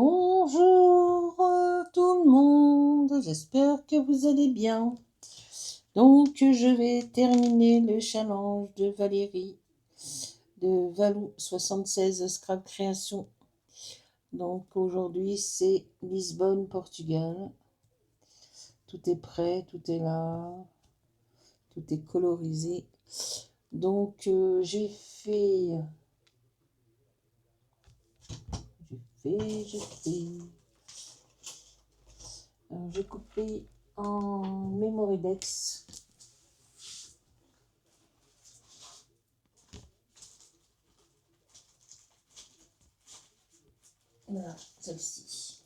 Bonjour tout le monde, j'espère que vous allez bien. Donc je vais terminer le challenge de Valérie de Valou76 Scrap Création. Donc aujourd'hui c'est Lisbonne, Portugal. Tout est prêt, tout est là, tout est colorisé. Donc j'ai coupé en Memorydex. Voilà, celle-ci.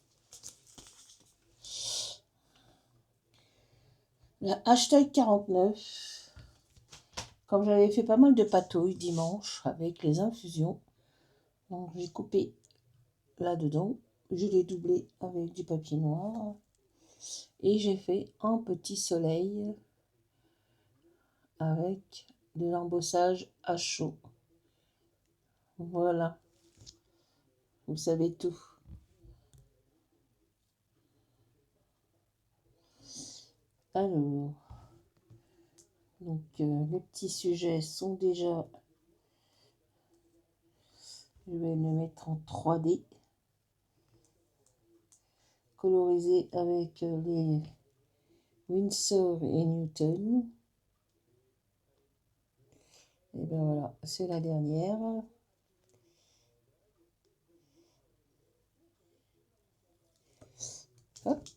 La hashtag 49. Comme j'avais fait pas mal de patouilles dimanche avec les infusions, donc j'ai coupé là-dedans. Je l'ai doublé avec du papier noir. Et j'ai fait un petit soleil avec de l'embossage à chaud. Voilà. Vous savez tout. Alors, donc les petits sujets sont déjà... Je vais le mettre en 3D. Colorisé avec les Winsor et Newton. Et ben voilà, c'est la dernière. Hop.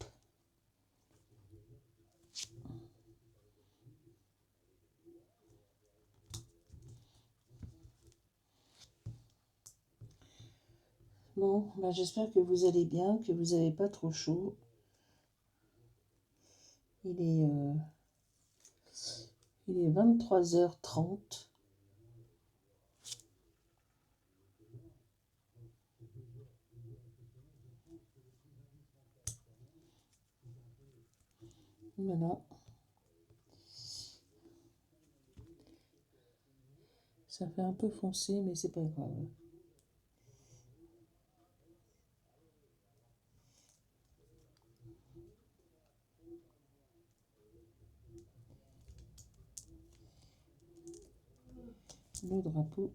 Bon, ben j'espère que vous allez bien, que vous n'avez pas trop chaud. Il est 23h30. Voilà. Ça fait un peu foncé, mais c'est pas grave. Le drapeau.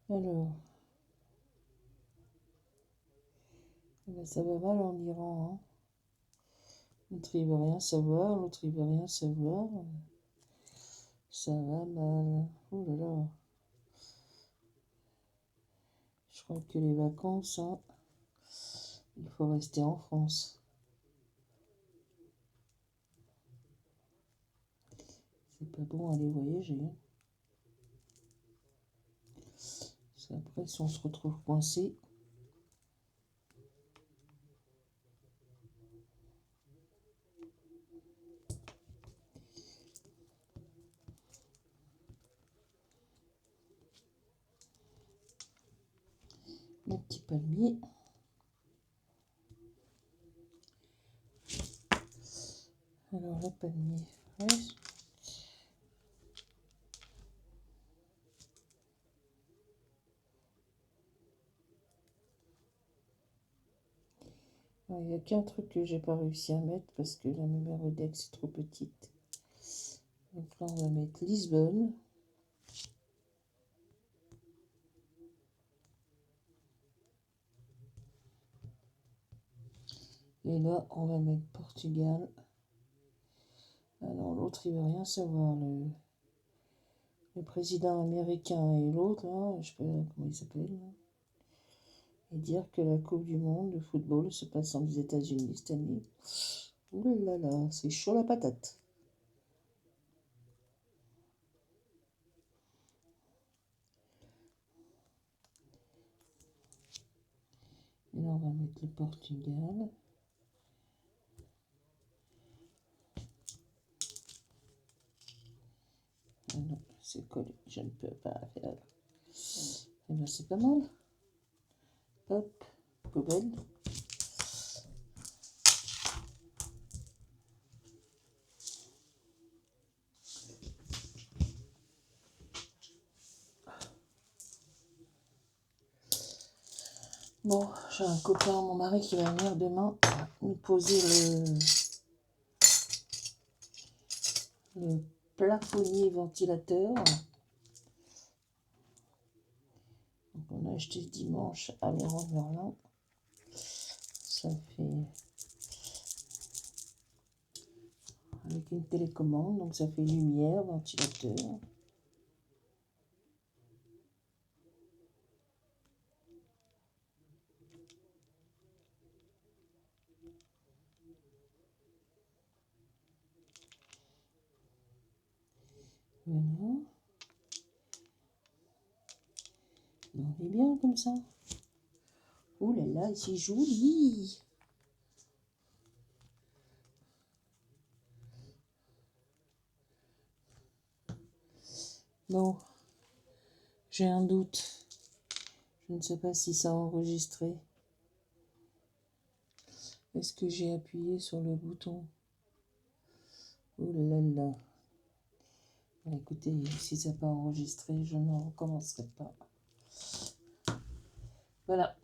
Alors, eh ben, ça va mal en Iran. Hein. L'autre il veut rien savoir, l'autre il veut rien savoir. Ça va mal. Oh là là. Je crois que les vacances, hein, il faut rester en France. C'est pas bon aller voyager. Hein. Après, si on se retrouve coincé. Le petit palmier. Alors, le palmier fraîche. Il n'y a qu'un truc que j'ai pas réussi à mettre parce que la Memorydex est trop petite. Donc là, on va mettre Lisbonne. Et là, on va mettre Portugal. Ah non, l'autre, il veut rien savoir. Le président américain et l'autre, là, je sais pas comment il s'appelle. Et dire que la Coupe du Monde de football se passe aux États-Unis cette année. Ouh là là, c'est chaud la patate. Et là, on va mettre le Portugal. Ah non, c'est collé, je ne peux pas faire. Et bien, c'est pas mal. Hop, poubelle. Bon, j'ai un copain, mon mari, qui va venir demain nous poser le plafonnier ventilateur. Donc on a acheté dimanche à Leroy Merlin. Ça fait avec une télécommande, donc ça fait lumière, ventilateur. Voilà. On est bien comme ça. Oh là là, c'est joli. Bon, j'ai un doute. Je ne sais pas si ça a enregistré. Est-ce que j'ai appuyé sur le bouton? Oh là là. Écoutez, si ça n'a pas enregistré, je ne recommencerai pas. Voilà.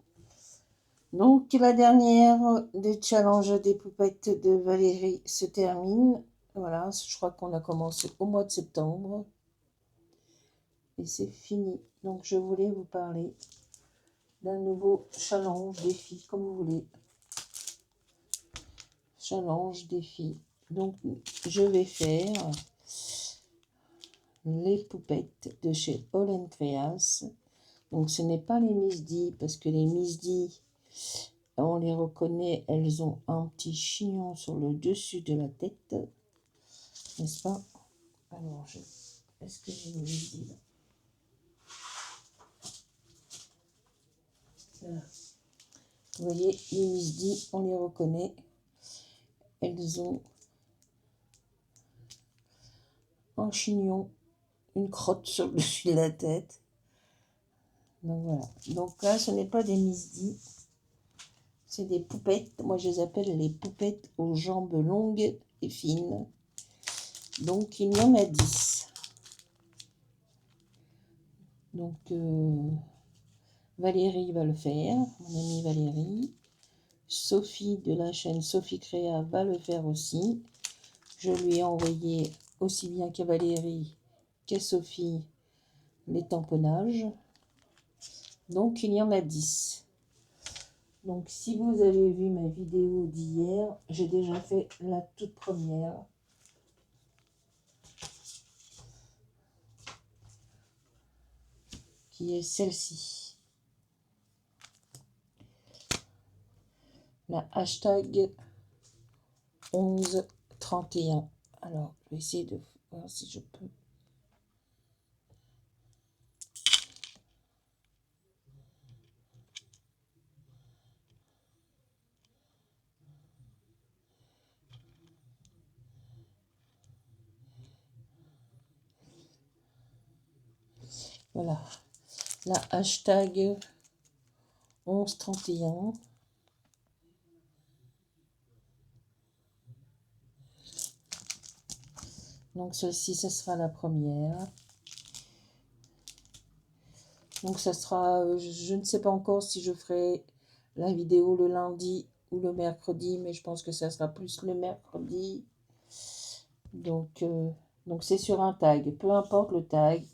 Donc, la dernière des challenges des poupettes de Valérie se termine. Voilà, je crois qu'on a commencé au mois de septembre. Et c'est fini. Donc, je voulais vous parler d'un nouveau challenge, défi, comme vous voulez. Challenge, défi. Donc, je vais faire les poupettes de chez All Creas. Donc, ce n'est pas les Miss D, parce que les Miss D, on les reconnaît, elles ont un petit chignon sur le dessus de la tête, n'est-ce pas? Alors, est-ce que j'ai une Miss D là? Voilà. Vous voyez, les Miss D, on les reconnaît. Elles ont un chignon, une crotte sur le dessus de la tête. Donc voilà. Donc là, ce n'est pas des Miss D, c'est des poupettes. Moi, je les appelle les poupettes aux jambes longues et fines. Donc, il y en a 10. Donc, Valérie va le faire, mon amie Valérie. Sophie de la chaîne Sophie Créa va le faire aussi. Je lui ai envoyé aussi bien qu'à Valérie qu'à Sophie les tamponnages. Donc, il y en a 10. Donc, si vous avez vu ma vidéo d'hier, j'ai déjà fait la toute première. Qui est celle-ci. La hashtag 1131. Alors, je vais essayer de voir si je peux. Voilà. La hashtag 1131. Donc, celle-ci, ça sera la première. Donc, ça sera, je ne sais pas encore si je ferai la vidéo le lundi ou le mercredi, mais je pense que ça sera plus le mercredi. Donc c'est sur un tag, peu importe le tag,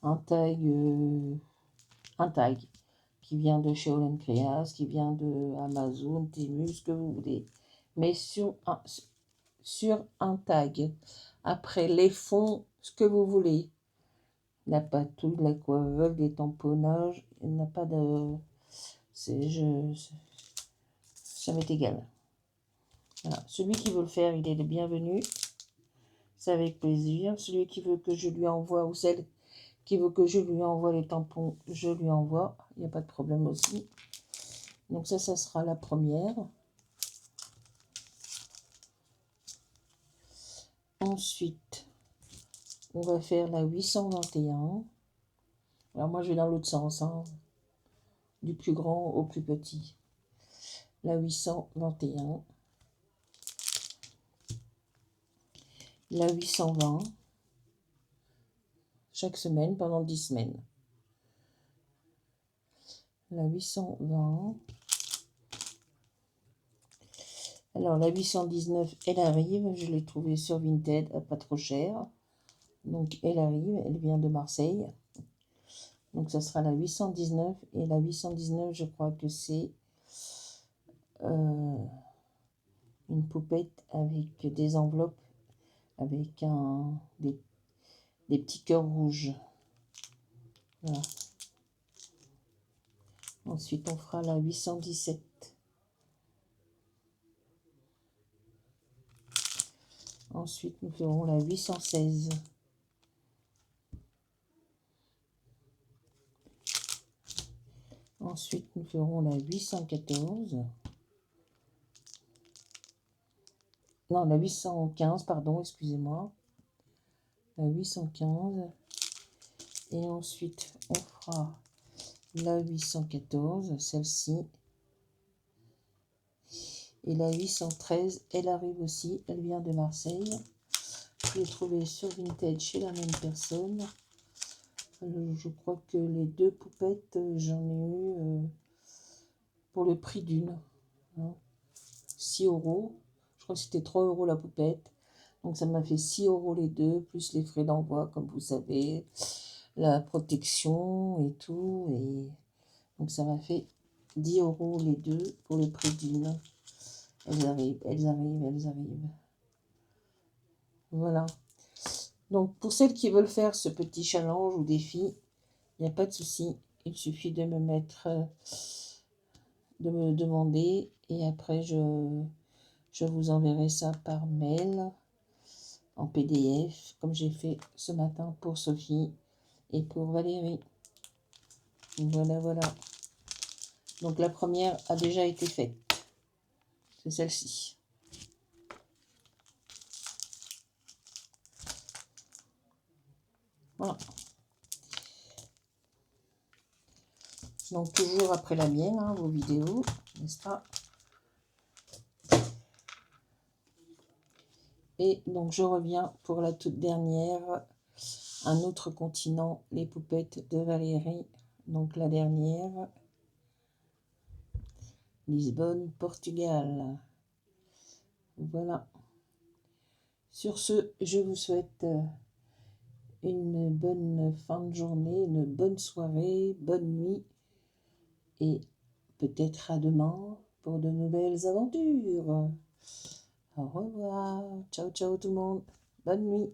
un tag qui vient de chez All Creas, qui vient de Amazon, Temu, ce que vous voulez, mais sur un tag. Après les fonds, ce que vous voulez. La patouille, la coiffeuse, les tamponnages, il n'y a pas de... ça m'est égal. Voilà. Celui qui veut le faire, il est le bienvenu. C'est avec plaisir. Celui qui veut que je lui envoie, ou celle qui veut que je lui envoie les tampons, je lui envoie. Il n'y a pas de problème aussi. Donc ça sera la première. Ensuite, on va faire la 821. Alors moi, je vais dans l'autre sens. Hein. du plus grand au plus petit. La 821, la 820, chaque semaine pendant 10 semaines. La 820. Alors la 819, elle arrive, je l'ai trouvée sur Vinted, pas trop cher. Donc elle arrive, elle vient de Marseille. Donc ça sera la 819, et la 819, je crois que c'est une poupette avec des enveloppes, avec des petits cœurs rouges. Voilà. Ensuite on fera la 817. Ensuite nous ferons la 816. Ensuite nous ferons la 814. Non, la 815, pardon, excusez-moi. La 815. Et ensuite, on fera la 814, celle-ci. Et la 813, elle arrive aussi, elle vient de Marseille. Je l'ai trouvée sur Vinted chez la même personne. Je crois que les deux poupettes, j'en ai eu pour le prix d'une. Hein, 6 euros. Je crois que c'était 3 euros la poupette. Donc ça m'a fait 6 euros les deux, plus les frais d'envoi, comme vous savez, la protection et tout. Et donc ça m'a fait 10 euros les deux pour le prix d'une. Elles arrivent, elles arrivent, elles arrivent. Voilà. Donc pour celles qui veulent faire ce petit challenge ou défi, il n'y a pas de souci. Il suffit de me mettre, de me demander, et après je vous enverrai ça par mail en PDF, comme j'ai fait ce matin pour Sophie et pour Valérie. Voilà, voilà. Donc la première a déjà été faite. C'est celle-ci. Voilà. Donc toujours après la mienne, hein, vos vidéos, n'est-ce pas? Et donc je reviens pour la toute dernière, un autre continent, les poupettes de Valérie. Donc la dernière, Lisbonne, Portugal. Voilà. Sur ce, je vous souhaite une bonne fin de journée, une bonne soirée, bonne nuit, et peut-être à demain pour de nouvelles aventures. Au revoir. Ciao, ciao tout le monde. Bonne nuit.